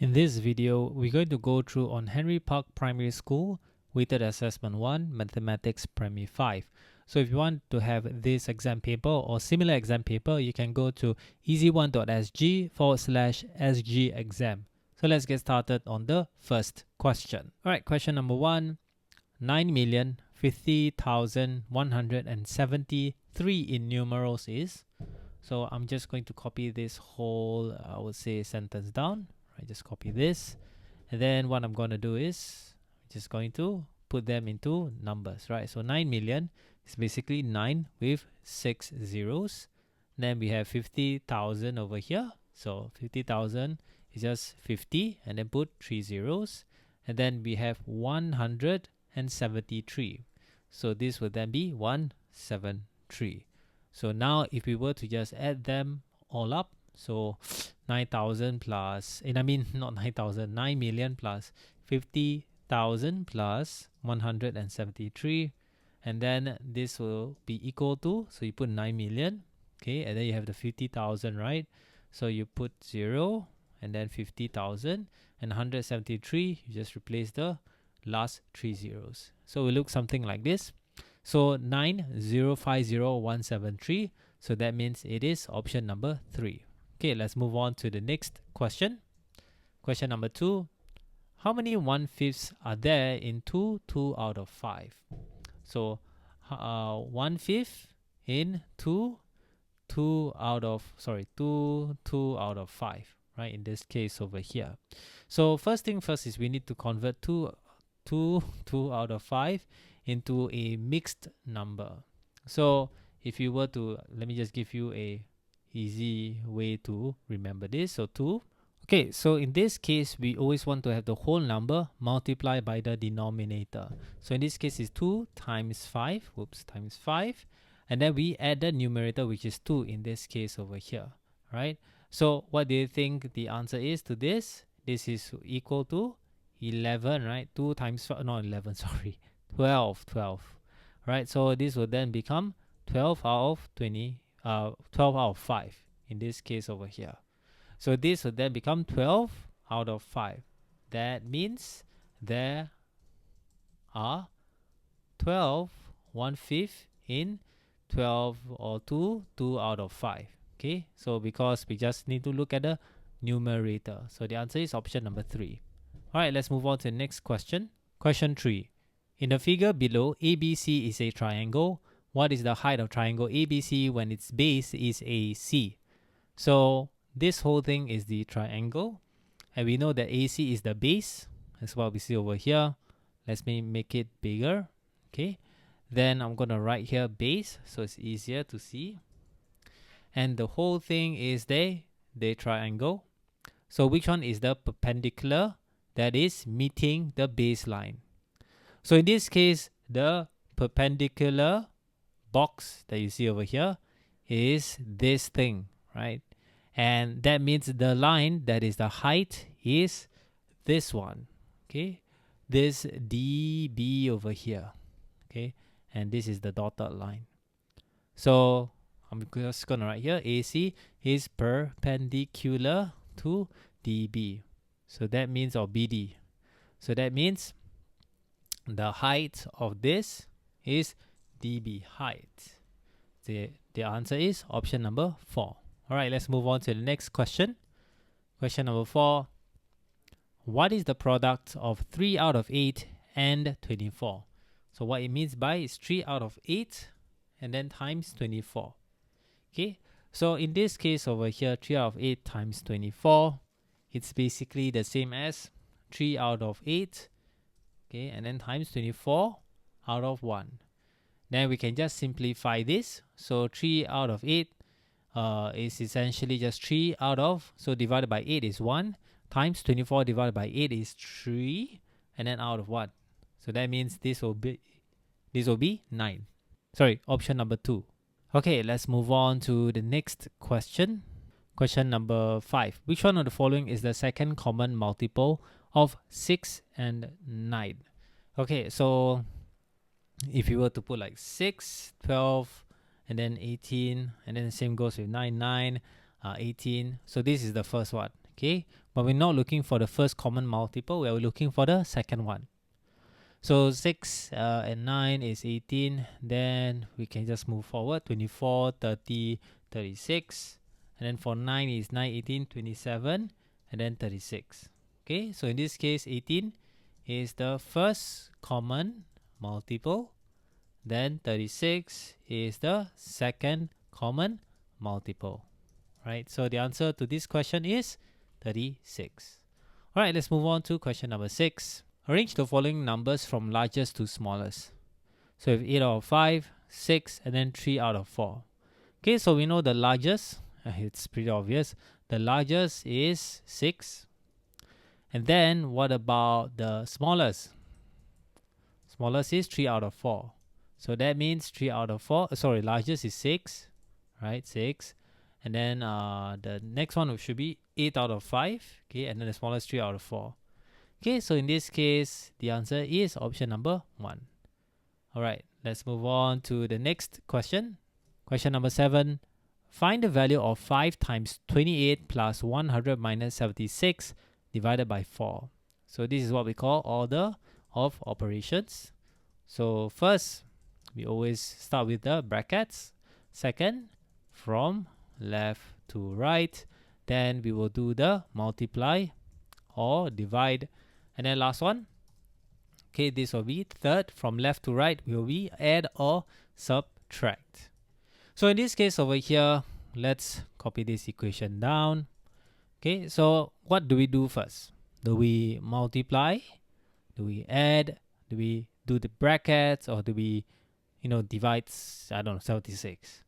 In this video, we're going to go through on Henry Park Primary School, Weighted Assessment 1, Mathematics Primary 5. So if you want to have this exam paper or similar exam paper, you can go to easy1.sg/SG exam. So let's get started on the first question. Alright, question number 1, 9,050,173 in numerals is. So I'm just going to copy this whole, I would say, sentence down. I just copy this, and then what I'm going to do is just going to put them into numbers, right? So 9 million is basically 9 with 6 zeros. Then we have 50,000 over here. So 50,000 is just 50 and then put 3 zeros. And then we have 173. So this would then be 173. So now if we were to just add them all up, so 9,000 plus, and I mean not 9,000, 9 million plus 50,000 plus 173, and then this will be equal to, so you put 9 million, okay, and then you have the 50,000, right? So you put 0 and then 50,000 and 173, you just replace the last 3 zeros. So it looks something like this. So 9,050,173, so that means it is option number 3. Okay, let's move on to the next question. Question number 2. How many 1/5 are there in 2 out of 5? So 1/5 in 2 out of 5, right? In this case over here. So first thing first is we need to convert 2 out of 5 into a mixed number. So if you were to, let me just give you a easy way to remember this. So 2. Okay, so in this case, we always want to have the whole number multiplied by the denominator. So in this case, it's 2 times 5, times 5. And then we add the numerator, which is 2 in this case over here, right? So what do you think the answer is to this? This is equal to 11, right? 2 times 5, not 11, sorry, 12, right? So this will then become 12 out of 20. 12 out of 5 in this case over here. So this will then become 12 out of 5. That means there are 12 1/5 in 12 or 2 out of 5. Okay, so because we just need to look at the numerator. So the answer is option number 3. Alright, let's move on to the next question. Question 3. In the figure below, ABC is a triangle. What is the height of triangle ABC when its base is AC? So this whole thing is the triangle, and we know that AC is the base. That's what we see over here. Let's make it bigger. Okay, then I'm gonna write here base, so it's easier to see. And the whole thing is the triangle. So which one is the perpendicular that is meeting the baseline? So in this case, the perpendicular box that you see over here is this thing, right? And that means the line that is the height is this one, okay? This DB over here, okay? And this is the dotted line. So I'm just gonna write here AC is perpendicular to DB. So that means, or BD. So that means the height of this is DB height. The answer is option number 4. Alright, let's move on to the next question. Question number 4. What is the product of 3 out of 8 and 24? So what it means by is 3 out of 8 and then times 24. Okay, so in this case over here, 3 out of 8 times 24, it's basically the same as 3 out of 8, okay, and then times 24 out of 1. Then we can just simplify this. So 3 out of 8 is essentially just 3 out of, so divided by 8 is 1, times 24 divided by 8 is 3, and then out of 1. So that means this will be 9. Sorry, option number 2. Okay, let's move on to the next question. Question number 5. Which one of the following is the second common multiple of 6 and 9? Okay, so if you were to put like 6, 12, and then 18, and then the same goes with 9, 18. So this is the first one, okay? but we're not looking for the first common multiple, we're looking for the second one. So 6 and 9 is 18, then we can just move forward, 24, 30, 36, and then for 9 is 9, 18, 27, and then 36. Okay, so in this case 18 is the first common multiple, then 36 is the second common multiple, right? So the answer to this question is 36. All right, let's move on to question number 6. Arrange the following numbers from largest to smallest. So we have 8 out of 5, 6, and then 3 out of 4. Okay, so we know the largest, it's pretty obvious. The largest is 6. And then what about the smallest? Smallest is 3 out of 4. So that means 3 out of 4, largest is 6, right? 6. And then the next one should be 8 out of 5, okay? And then the smallest 3 out of 4. Okay, so in this case, the answer is option number 1. All right, let's move on to the next question. Question number 7. Find the value of 5 times 28 plus 100 minus 76 divided by 4. So this is what we call order of operations. So first, we always start with the brackets. Second, from left to right. Then we will do the multiply or divide. And then last one, okay, this will be third. From left to right will be add or subtract. So in this case over here, let's copy this equation down. Okay, so what do we do first? Do we multiply? Do we add? Do we do the brackets? Or do we, divide, 76?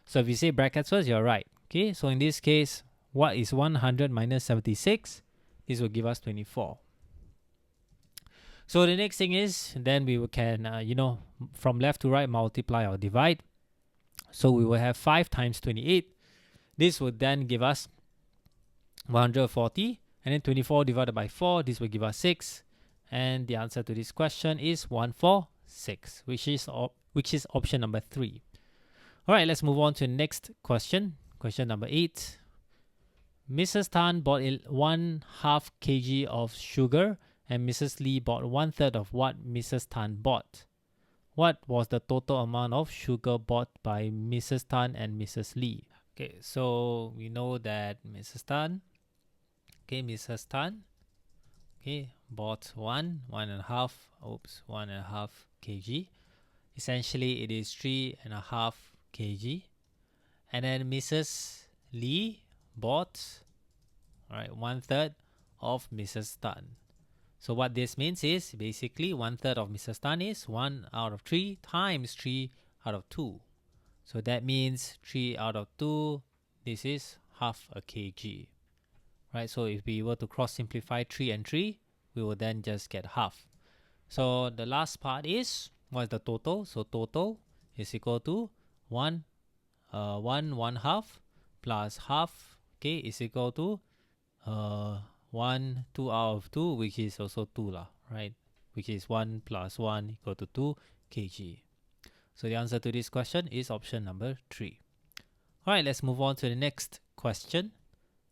So if you say brackets first, you're right. Okay, so in this case, what is 100 minus 76? This will give us 24. So the next thing is, then we can, from left to right, multiply or divide. So we will have 5 times 28. This would then give us 140. And then 24 divided by 4, this will give us 6. And the answer to this question is 146, which is option number 3. All right, let's move on to the next question. Question number 8. Mrs. Tan bought 1/2 kg of sugar and Mrs. Lee bought 1/3 of what Mrs. Tan bought. What was the total amount of sugar bought by Mrs. Tan and Mrs. Lee? Okay, so we know that Mrs. Tan, bought 1.5 kg. Essentially, it is 3.5 kg. And then Mrs. Lee bought 1/3 of Mrs. Tan. So what this means is basically 1/3 of Mrs. Tan is 1 out of 3 times 3 out of 2. So that means 3 out of 2, this is 1/2 kg. Right, so if we were to cross simplify 3 and 3, we will then just get half. So the last part is, what is the total? So total is equal to 1/2 plus half, okay, is equal to 1, 2 out of 2, which is also 2 right? Which is 1 plus 1 equal to 2 kg. So the answer to this question is option number 3. All right, let's move on to the next question.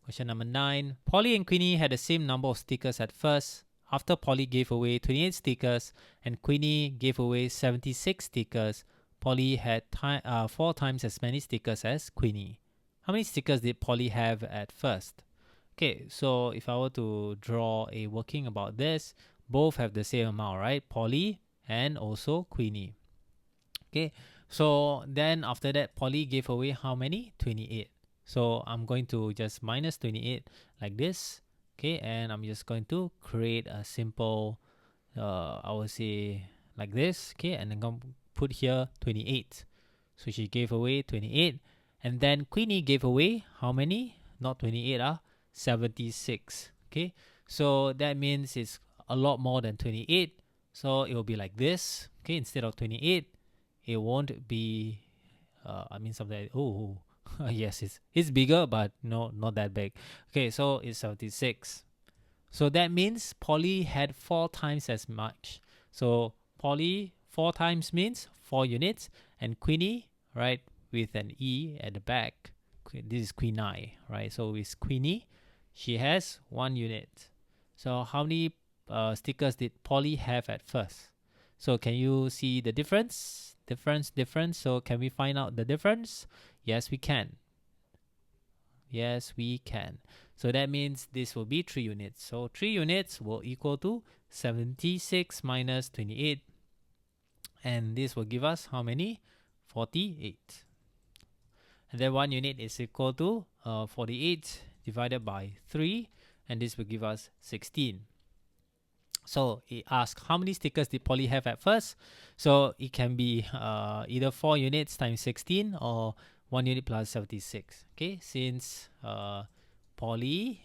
Question number 9. Polly and Queenie had the same number of stickers at first. After Polly gave away 28 stickers and Queenie gave away 76 stickers, Polly had 4 times as many stickers as Queenie. How many stickers did Polly have at first? Okay, so if I were to draw a working about this, both have the same amount, right? Polly and also Queenie. Okay, so then after that, Polly gave away how many? 28. So I'm going to just minus 28 like this. Okay, and I'm just going to create a simple, I would say like this. Okay, and then I'm going to put here 28. So she gave away 28. And then Queenie gave away how many? Not 28, 76. Okay, so that means it's a lot more than 28. So it will be like this. Okay, instead of 28, it won't be, something like, yes, it's bigger, but no, not that big. Okay, so it's 76. So that means Polly had 4 times as much. So Polly 4 times means 4 units, and Queenie, right, with an E at the back, this is Queenie, right? So it's Queenie She has 1 unit. So how many stickers did Polly have at first? So can you see the difference? Difference. So can we find out the difference? Yes, we can. Yes, we can. So that means this will be 3 units. So 3 units will equal to 76 minus 28. And this will give us how many? 48. And then 1 unit is equal to 48 divided by 3. And this will give us 16. So it asks how many stickers did Polly have at first. So it can be either 4 units times 16 or 1 unit plus 76. Okay, since Polly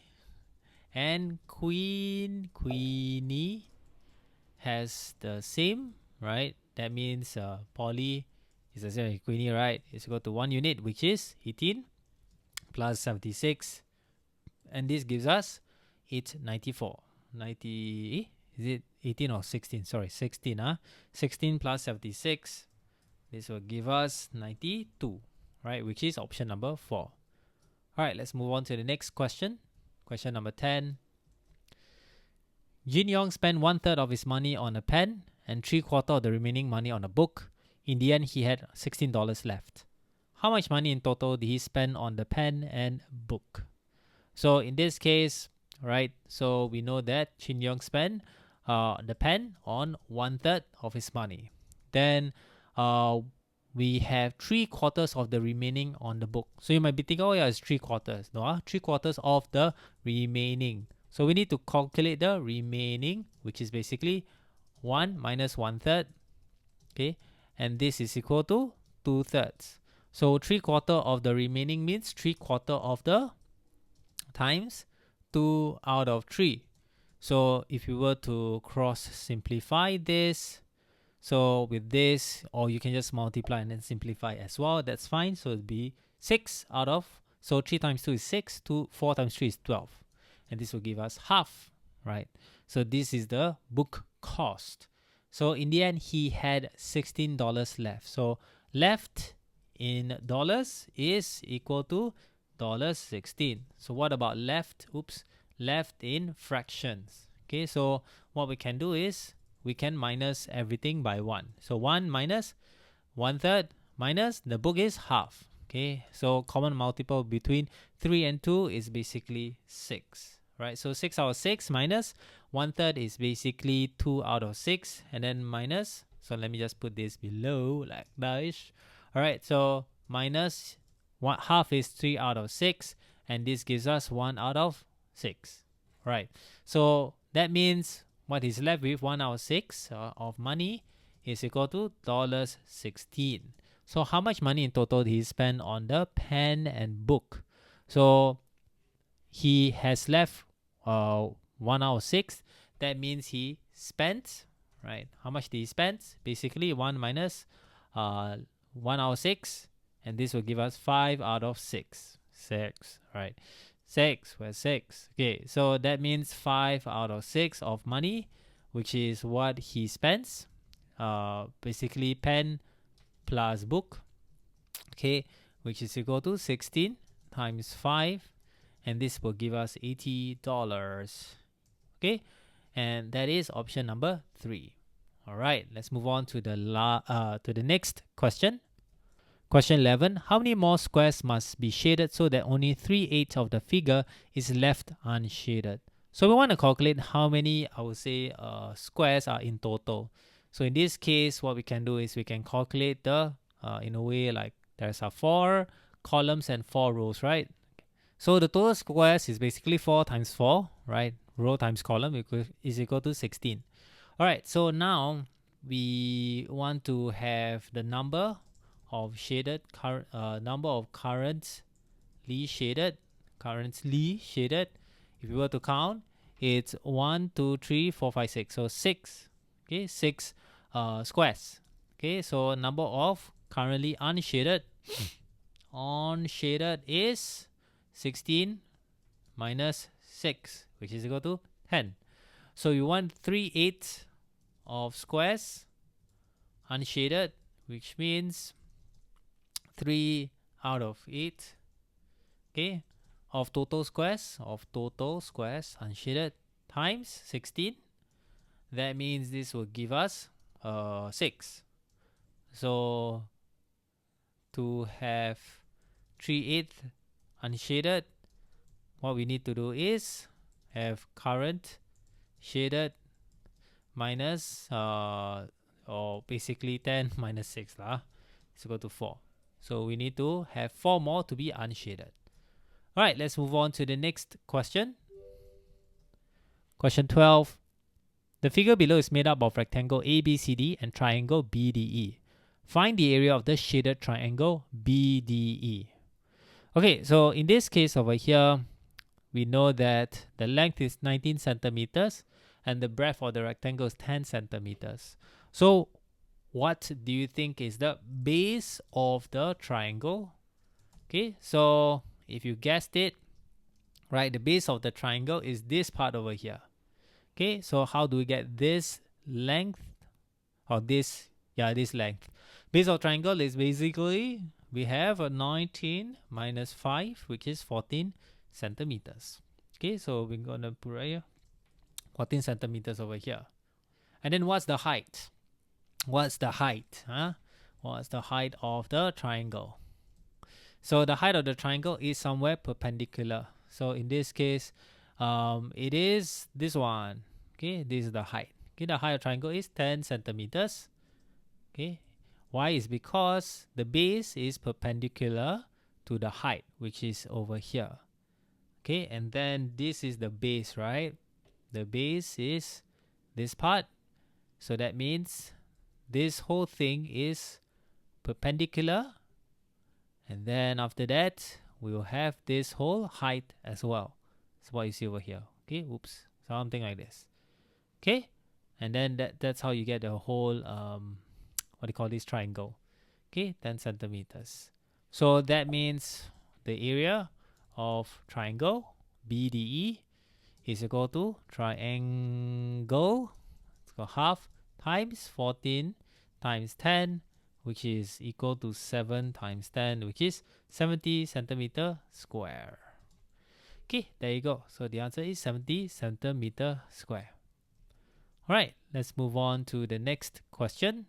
and Queenie has the same, right? That means Polly is the same as Queenie, right? It's equal to 1 unit, which is 18 plus 76. And this gives us 894. 90, is it 18 or 16? Sorry, 16. 16 plus 76. This will give us 92, right? Which is option number 4. All right, let's move on to the next question. Question number 10. Jin Yong spent 1/3 of his money on a pen and 3/4 of the remaining money on a book. In the end, he had $16 left. How much money in total did he spend on the pen and book? So in this case, right, so we know that Jin Yong spent the pen on 1/3 of his money. Then we have 3/4 of the remaining on the book. So you might be thinking, oh yeah, it's 3/4. No, 3/4 of the remaining. So we need to calculate the remaining, which is basically 1 minus 1/3. Okay, and this is equal to 2/3. So 3/4 of the remaining means 3/4 of the times 2 out of 3. So if you were to cross simplify this, so with this, or you can just multiply and then simplify as well, that's fine. So it'll be 6 out of, so 3 times 2 is 6, 4 times 3 is 12. And this will give us half, right? So this is the book cost. So in the end, he had $16 left. So left in dollars is equal to $16. So what about left? Left in fractions. Okay, so what we can do is we can minus everything by 1. So 1 minus 1/3 minus the book is half. Okay, so common multiple between 3 and 2 is basically 6, right? So 6 out of 6 minus 1/3 is basically 2 out of 6, and then minus, so let me just put this below like this. All right, so minus half is 3 out of 6, and this gives us 1 out of 6, right? So that means what is left with 1 out of 6 of money is equal to $16. So how much money in total did he spend on the pen and book? So he has left 1 out of 6. That means he spent, right? How much did he spend? Basically 1 minus 1 out of 6. And this will give us 5 out of 6. 6, right? 6, where's 6? Okay, so that means 5 out of 6 of money, which is what he spends. Basically pen plus book, okay, which is equal to 16 times 5, and this will give us $80. Okay, and that is option number 3. All right, let's move on to the next question. Question 11. How many more squares must be shaded so that only 3/8 of the figure is left unshaded? So we want to calculate how many, I would say, squares are in total. So in this case, what we can do is we can calculate the, in a way like there's 4 columns and 4 rows, right? So the total squares is basically 4 times 4, right? Row times column is equal to 16. All right, so now we want to have the number of shaded, number of currently shaded. If you were to count, it's 1, 2, 3, 4, 5, 6. So 6. Okay, 6 squares. Okay, so number of currently unshaded. Unshaded is 16 minus 6, which is equal to 10. So you want 3/8 of squares unshaded, which means 3 out of 8, okay, of total squares unshaded times 16. That means this will give us 6. So to have 3/8 unshaded, what we need to do is have current shaded minus or basically 10 minus 6 lah, is equal to 4. So we need to have 4 more to be unshaded. Alright, let's move on to the next question. Question 12. The figure below is made up of rectangle ABCD and triangle BDE. Find the area of the shaded triangle BDE. Okay, so in this case over here, we know that the length is 19 centimeters and the breadth of the rectangle is 10 centimeters. So what do you think is the base of the triangle? Okay, so if you guessed it, right, the base of the triangle is this part over here. Okay, so how do we get this length or this length? Base of triangle is basically, we have a 19 minus 5, which is 14 centimeters. Okay, so we're gonna put right here 14 centimeters over here. And then what's the height? What's the height? What's the height of the triangle? So the height of the triangle is somewhere perpendicular. So in this case, it is this one. Okay, this is the height. Okay, the height of triangle is 10 centimeters. Okay, why? Is because the base is perpendicular to the height, which is over here. Okay, and then this is the base, right? The base is this part. So that means this whole thing is perpendicular. And then after that, we will have this whole height as well. That's what you see over here. Okay, oops, something like this. Okay, and then that's how you get the whole, what do you call this, triangle. Okay, 10 centimeters. So that means the area of triangle BDE is equal to triangle, it's called half, times 14 times 10, which is equal to 7 times 10, which is 70 centimeter square. Okay, there you go. So the answer is 70 centimeter square. Alright, let's move on to the next question.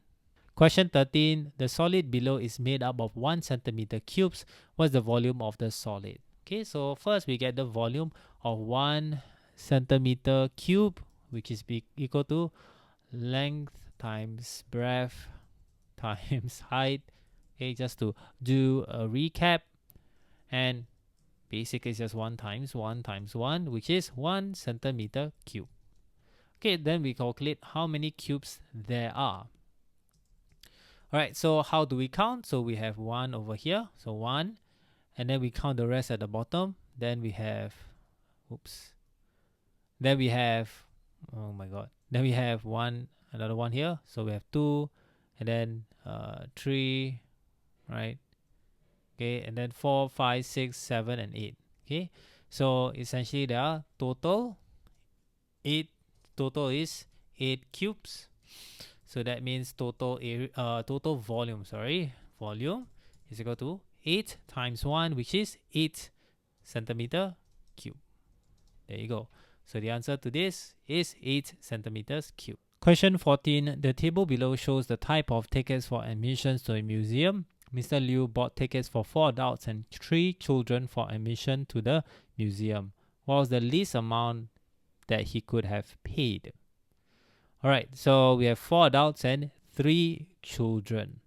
Question 13. The solid below is made up of 1 centimeter cubes. What's the volume of the solid? Okay, so first we get the volume of 1 centimeter cube, which is equal to length times breadth times height. Okay, just to do a recap, and basically it's just 1 times 1 times 1, which is 1 centimeter cube. Okay, then we calculate how many cubes there are. Alright, so how do we count? So we have 1 over here, so 1, and then we count the rest at the bottom. Then we have, oops, then we have, oh my god, then we have another one here, so we have 2, and then 3, right? Okay, and then 4, 5, 6, 7, and 8. Okay, so essentially there are total 8. Total is 8 cubes. So that means total area, total volume, volume is equal to 8 times 1, which is 8 centimeter cube. There you go. So the answer to this is 8 centimeters cube. Question 14. The table below shows the type of tickets for admissions to a museum. Mr. Liu bought tickets for 4 adults and 3 children for admission to the museum. What was the least amount that he could have paid? Alright, so we have 4 adults and 3 children.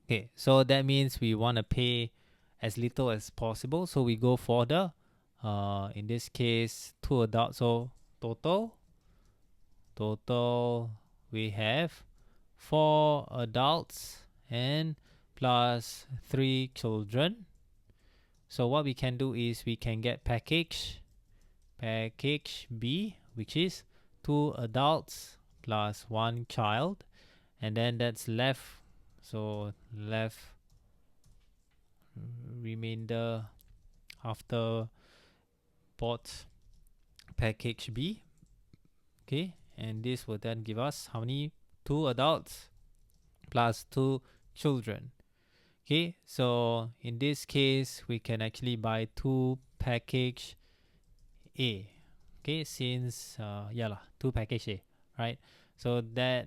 Okay, so that means we want to pay as little as possible. So we go for the, in this case, 2 adults. So total we have 4 adults and plus 3 children. So what we can do is we can get package B, which is 2 adults plus 1 child, and then that's left. So left remainder after bought package B. Okay, and this will then give us how many? 2 adults plus 2 children. Okay, so in this case we can actually buy 2 package A. Okay, since yeah lah, 2 package A, right? So that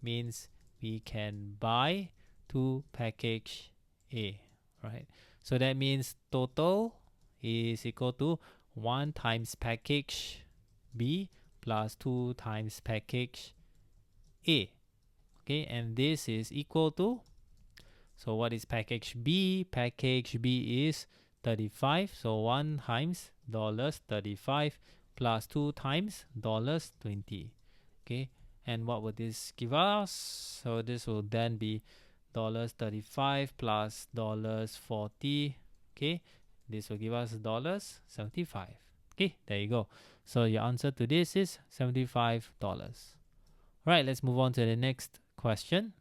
means we can buy 2 package A, right? So that means total is equal to 1 times package B plus 2 times package A. Okay, and this is equal to, so what is package B? Package B is 35. So 1 times $35 plus 2 times $20. Okay, and what would this give us? So this will then be $35 plus $40. Okay, this will give us $75. Okay, there you go. So your answer to this is $75. Right, let's move on to the next question.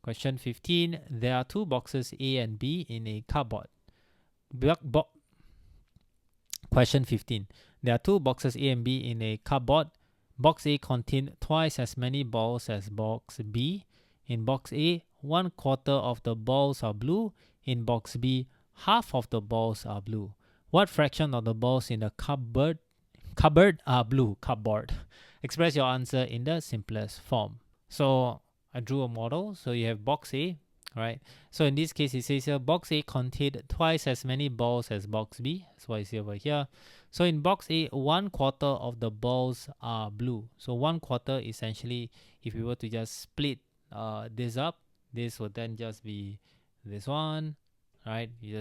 Question 15. There are 2 boxes A and B in a cupboard. Question 15. There are 2 boxes A and B in a cupboard. Box A contained twice as many balls as box B. In box A, 1/4 of the balls are blue. In box B, half of the balls are blue. What fraction of the balls in the cupboard are blue? Cupboard. Express your answer in the simplest form. So I drew a model. So you have box A, right? So in this case, it says here, box A contained twice as many balls as box B. That's what I see over here. So in box A, 1/4 of the balls are blue. So 1/4 essentially, if we were to just split this up, this would then just be this one, right? We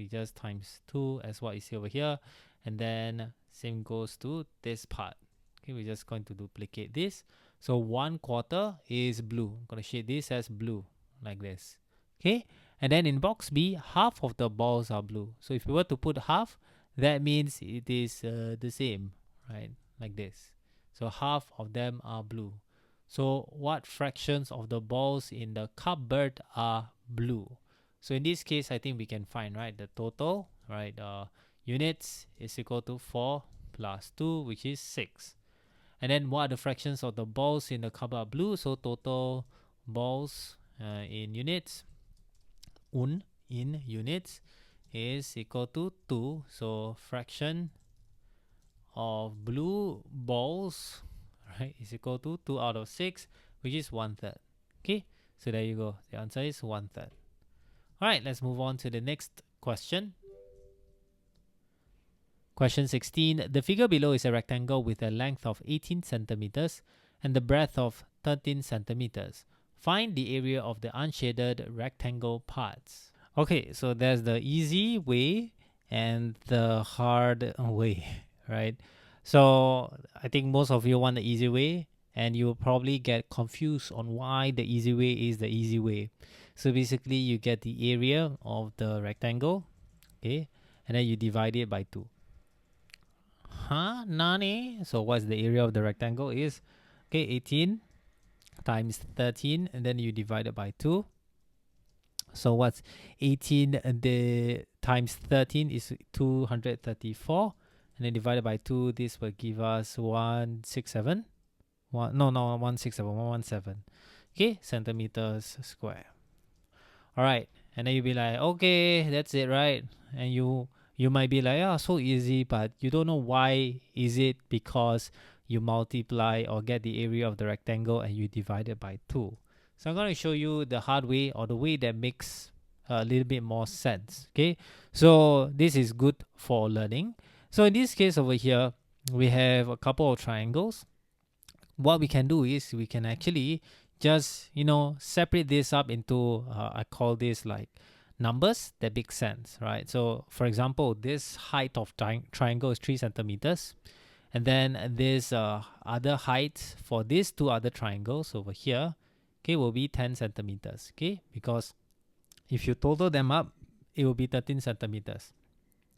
just times 2 as what you see over here. And then same goes to this part. Okay, we're just going to duplicate this. So 1/4 is blue. I'm going to shade this as blue like this. Okay, and then in box B, half of the balls are blue. So if we were to put half, that means it is the same, right? Like this. So half of them are blue. So what fractions of the balls in the cupboard are blue? So in this case, I think we can find, right, the total, right? Units is equal to 4 plus 2, which is 6. And then what are the fractions of the balls in the cupboard are blue? So total balls in units, in units is equal to 2. So fraction of blue balls, right, is equal to 2 out of 6, which is 1/3. Okay, so there you go. The answer is 1/3. All right, let's move on to the next question. Question 16. The figure below is a rectangle with a length of 18 centimeters and the breadth of 13 centimeters. Find the area of the unshaded rectangle parts. Okay, so there's the easy way and the hard way, right? So I think most of you want the easy way, and you will probably get confused on why the easy way is the easy way. So basically, you get the area of the rectangle, okay, and then you divide it by 2. Huh? Nani? So what's the area of the rectangle is? Okay, 18 times 13, and then you divide it by 2. So what's 18 times 13 is 234, and then divided by 2, this will give us 167. 117. Okay, centimeters square. All right, and then you'll be like, okay, that's it, right? And you might be like, oh, so easy, but you don't know why is it, because you multiply or get the area of the rectangle and you divide it by 2. So I'm going to show you the hard way, or the way that makes a little bit more sense. Okay, so this is good for learning. So in this case over here, we have a couple of triangles. What we can do is we can actually just, separate this up into, I call this like numbers that make sense, right? So for example, this height of triangle is 3 centimeters. And then this other height for these 2 other triangles over here, okay, will be 10 centimeters, okay? Because if you total them up, it will be 13 centimeters.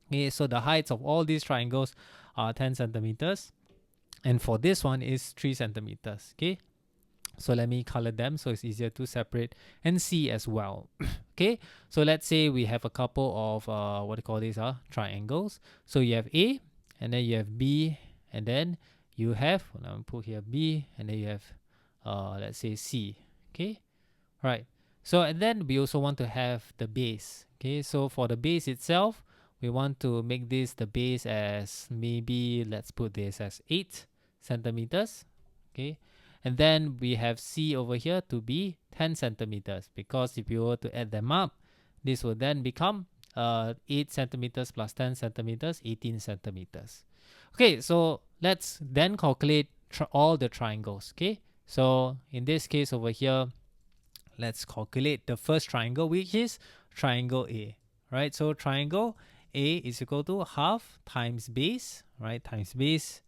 Okay, so the heights of all these triangles are 10 centimeters. And for this one is 3 centimeters, okay? So let me color them so it's easier to separate and see as well. Okay, so let's say we have a couple of, triangles. So you have A, and then you have B, and then you have, I'll put here B, and then you have, let's say C, okay? Right, so and then we also want to have the base, okay? So for the base itself, we want to make this the base as maybe, let's put this as 8 centimeters. Okay, and then we have C over here to be 10 centimeters, because if you were to add them up, this will then become 8 centimeters plus 10 centimeters, 18 centimeters. Okay, so let's then calculate all the triangles. Okay, so in this case over here, let's calculate the first triangle, which is triangle A, right? So triangle A is equal to half times base, right? Times base,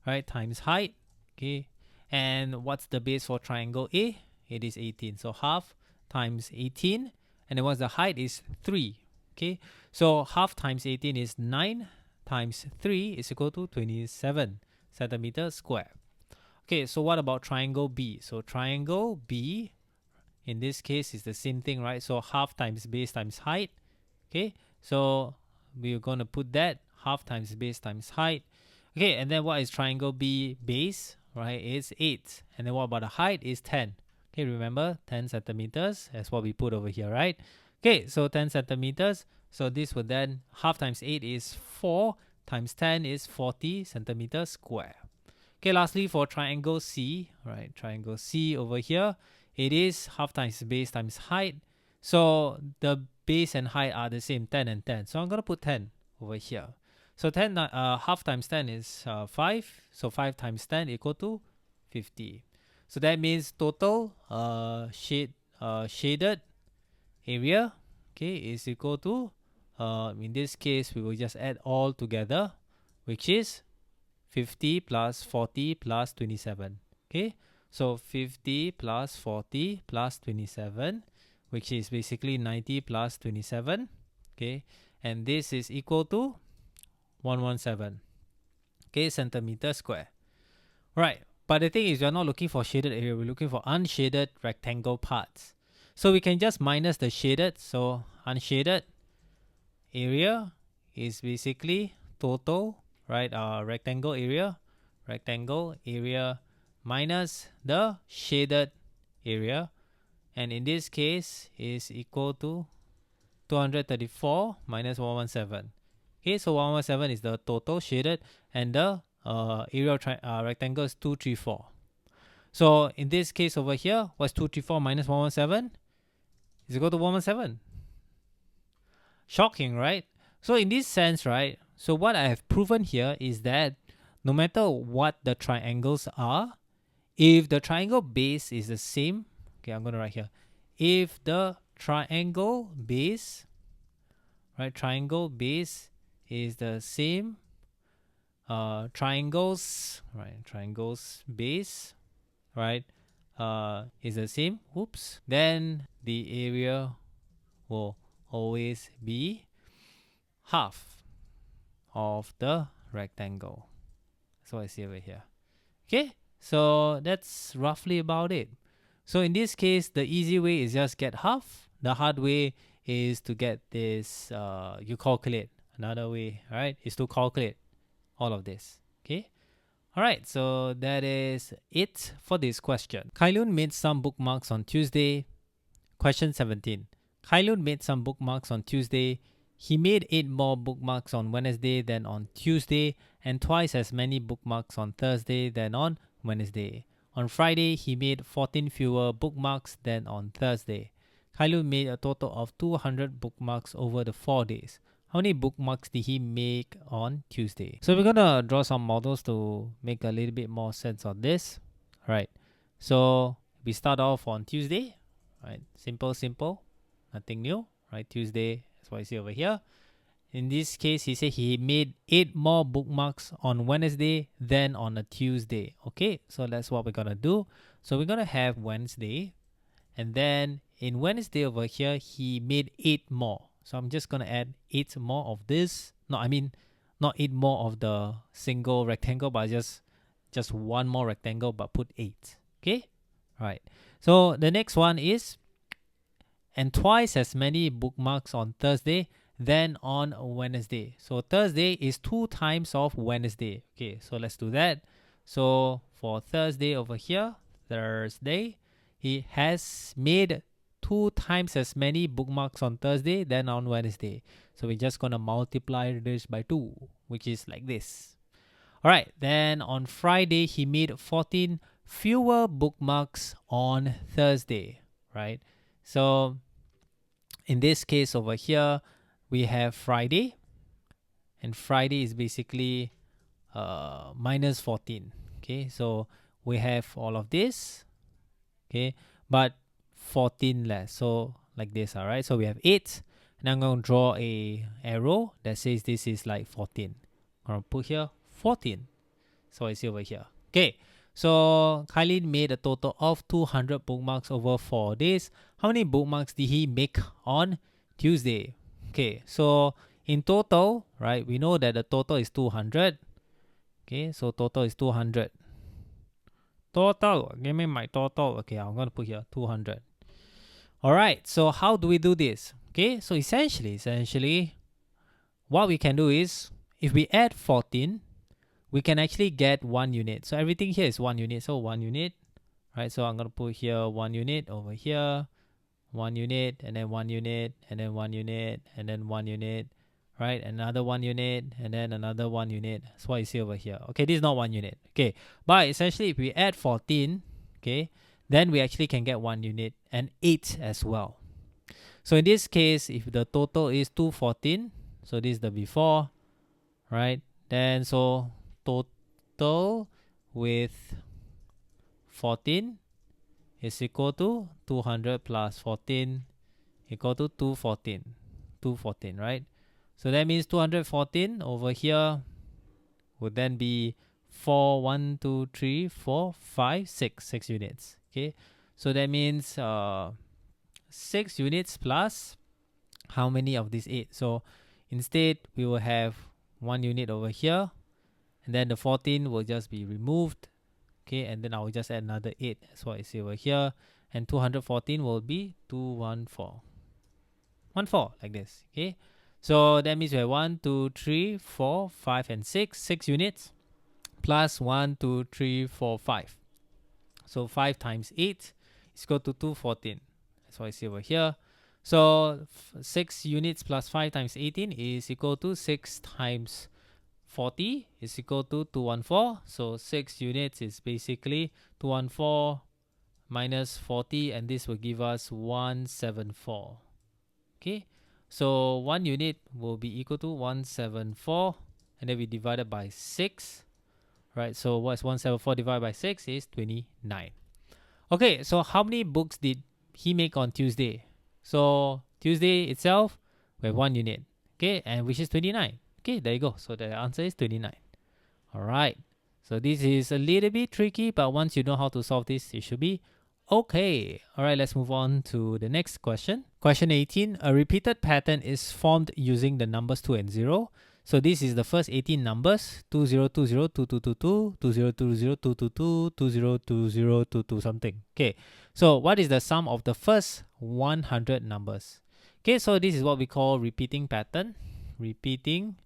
right? Times height, okay? And what's the base for triangle A? It is 18. So half times 18, and then what's the height is 3, okay? So half times 18 is 9 times 3 is equal to 27 centimeters square. Okay, so what about triangle B? So triangle B, in this case, is the same thing, right? So half times base times height. Okay, so we're going to put that half times base times height. Okay, and then what is triangle B base, right? It's 8. And then what about the height is 10. Okay, remember 10 centimeters. That's what we put over here, right? Okay, so 10 centimeters. So this would then, half times 8 is 4 times 10 is 40 centimeters square. Okay, lastly for triangle C, right? Triangle C over here, it is half times base times height. So the base and height are the same, 10 and 10. So I'm going to put 10 over here. So 10, half times 10 is 5. So 5 times 10 equal to 50. So that means total shaded area, okay, is equal to, in this case, we will just add all together, which is 50 plus 40 plus 27. Okay, so 50 plus 40 plus 27, which is basically 90 plus 27. Okay, and this is equal to 117, okay, centimeter square. Right, but the thing is, we're not looking for shaded area, we're looking for unshaded rectangle parts. So we can just minus the shaded. So unshaded area is basically total, right? Rectangle area minus the shaded area, and in this case is equal to 234 minus 117. Okay, so 117 is the total shaded, and the area of rectangle is 234. So in this case over here, what's 234 minus 117? Is equal to 117. Shocking, right? So in this sense, right, so what I have proven here is that no matter what the triangles are, if the triangle base is the same, okay, I'm going to write here, if the triangle base, right, triangle base is the same, triangles base, right, is the same, then the area will always be half of the rectangle. That's what I see over here. Okay, so that's roughly about it. So in this case, the easy way is just get half. The hard way is to get this, you calculate. Another way, right, is to calculate all of this. Okay. Alright, so that is it for this question. Kailun made some bookmarks on Tuesday. Question 17. Kailun made some bookmarks on Tuesday. He made 8 more bookmarks on Wednesday than on Tuesday, and twice as many bookmarks on Thursday than on Wednesday. On Friday, he made 14 fewer bookmarks than on Thursday. Kailun made a total of 200 bookmarks over the 4 days. How many bookmarks did he make on Tuesday? So we're going to draw some models to make a little bit more sense of this. Alright, so we start off on Tuesday. Right, simple, nothing new. Right, Tuesday, that's what you see over here. In this case, he said he made 8 more bookmarks on Wednesday than on a Tuesday. Okay, so that's what we're going to do. So we're going to have Wednesday. And then in Wednesday over here, he made 8 more. So I'm just going to add 8 more of this. No, I mean, not 8 more of the single rectangle, but just one more rectangle, but put 8. Okay, all right. So the next one is, and twice as many bookmarks on Thursday than on Wednesday. So Thursday is 2 times of Wednesday. Okay, so let's do that. So for Thursday over here, Thursday, he has made 2 times as many bookmarks on Thursday than on Wednesday. So we're just going to multiply this by 2, which is like this. All right, then on Friday, he made 14 fewer bookmarks on Thursday, right? So in this case over here, we have Friday, and Friday is basically minus 14. Okay, so we have all of this, okay, but 14 less. So like this, all right? So we have 8, and I'm going to draw a arrow that says this is like 14. I'm going to put here 14. So I see over here. Okay, so Khalid made a total of 200 bookmarks over 4 days. How many bookmarks did he make on Tuesday? Okay, so in total, right, we know that the total is 200. Okay, so total is 200. Total, give me my total. Okay, I'm going to put here 200. All right, so how do we do this? Okay, so essentially, what we can do is, if we add 14, we can actually get 1 unit. So everything here is 1 unit. So 1 unit, right? So I'm going to put here 1 unit over here, 1 unit, and then 1 unit, and then 1 unit, and then 1 unit, right? Another 1 unit, and then another 1 unit. That's what you see over here. Okay, this is not 1 unit. Okay, but essentially, if we add 14, okay, then we actually can get 1 unit and 8 as well. So in this case, if the total is 214, so this is the before, right? Then so total with 14 is equal to 200 plus 14 equal to 214. 214, right? So that means 214 over here would then be 4, 1, 2, 3, 4, 5, 6. 6 units. Okay. So that means 6 units plus how many of these 8? So instead we will have 1 unit over here, and then the 14 will just be removed. Okay, and then I will just add another 8. That's what I see over here. And 214 will be 214. 14 like this. Okay, so that means we have 1, 2, 3, 4, 5, and 6. 6 units plus 1, 2, 3, 4, 5. So 5 times 8 is equal to 214. That's what I see over here. So 6 units plus 5 times 18 is equal to 6 times 40 is equal to 214. So 6 units is basically 214 minus 40, and this will give us 174. Okay, so 1 unit will be equal to 174, and then we divide it by 6. Right, so what's 174 divided by 6 is 29. Okay, so how many books did he make on Tuesday? So Tuesday itself, we have 1 unit. Okay, and which is 29. Okay, there you go. So the answer is 29. All right. So this is a little bit tricky, but once you know how to solve this, it should be okay. All right, let's move on to the next question. Question 18. A repeated pattern is formed using the numbers 2 and 0. So this is the first 18 numbers, 2020, 2222, 2020, 222, 2020, 22 something. Okay, so what is the sum of the first 100 numbers? Okay, so this is what we call repeating pattern. Repeating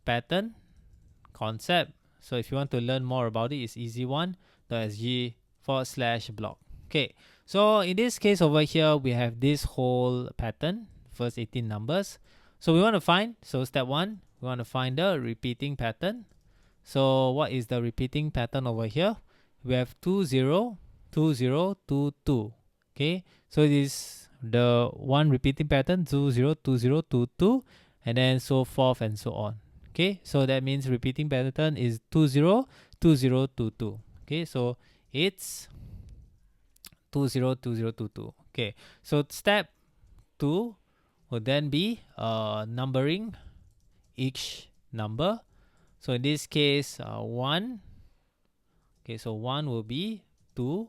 pattern concept. So if you want to learn more about it, it's easy1.sg/blog. Okay, so in this case over here, we have this whole pattern, first 18 numbers. So we want to find, so step 1, we want to find the repeating pattern. So what is the repeating pattern over here? We have 20, 20, 22. Okay, so it is the one repeating pattern, 20, 20, 22, and then so forth and so on. Okay, so that means repeating pattern is 20, 20, 22. Okay, so it's 20, 20, 22. Okay, so step 2 would then be numbering each number. So in this case, 1. Okay, so 1 will be 2.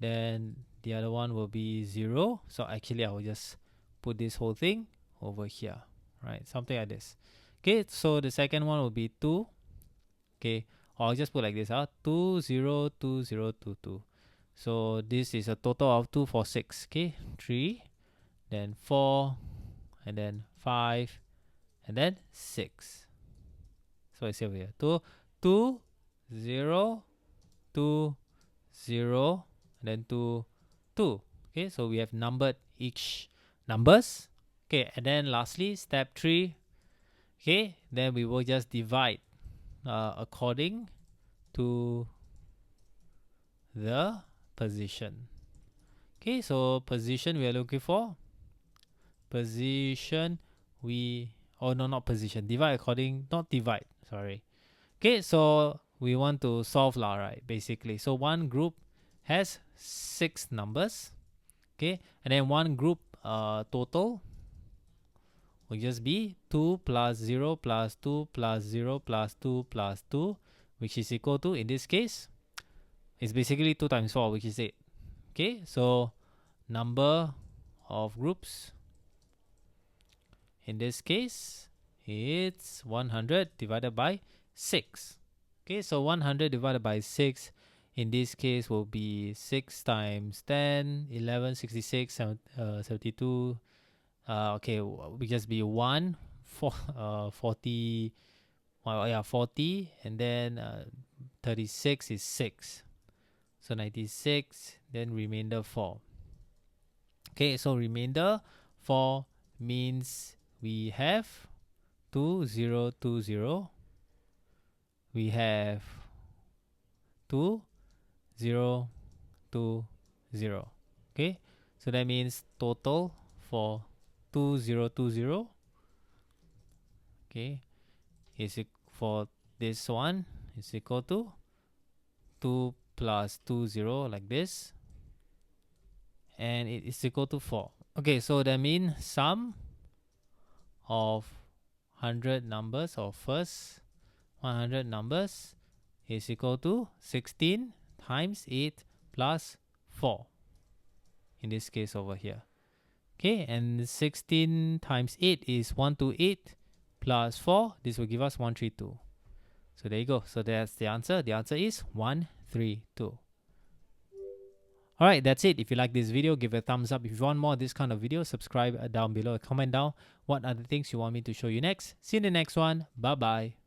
Then the other one will be 0. So actually, I will just put this whole thing over here, right? Something like this. Okay, so the second one will be 2. Okay, or I'll just put like this, 2, 0, 2, 0, 2, 2. So this is a total of 2, 4, 6. Okay, 3, then 4, and then 5, and then 6. So I say over here, 2, 2, 0, 2, 0, and then 2, 2. Okay, so we have numbered each numbers. Okay, and then lastly, step 3. Okay, then we will just divide according to the position. Okay, so position we are looking for. Position we, oh no, not position. Divide according, not divide, sorry. Okay, so we want to solve lah, right? Basically, so one group has 6 numbers. Okay, and then one group total will just be 2 plus 0 plus 2 plus 0 plus 2 plus 2, which is equal to, in this case, it's basically 2 times 4, which is 8. Okay, so number of groups, in this case, it's 100 divided by 6. Okay, so 100 divided by 6 in this case will be 6 times 10, 11, 66, 72. Okay, we just be 1, 40, well, yeah, 40, and then 36 is 6. So 96, then remainder 4. Okay, so remainder 4 means we have 2020. We have 2020. Okay, so that means total for 2020, okay, is for this one is equal to 2 plus 20, like this, and it is equal to 4. Okay, so that means sum of 100 numbers, or first 100 numbers, is equal to 16 times 8 plus 4, in this case over here. Okay, and 16 times 8 is 128 plus 4. This will give us 132. So there you go. So that's the answer. The answer is 132. Alright, that's it. If you like this video, give it a thumbs up. If you want more of this kind of video, subscribe down below. Comment down what other things you want me to show you next. See you in the next one. Bye bye.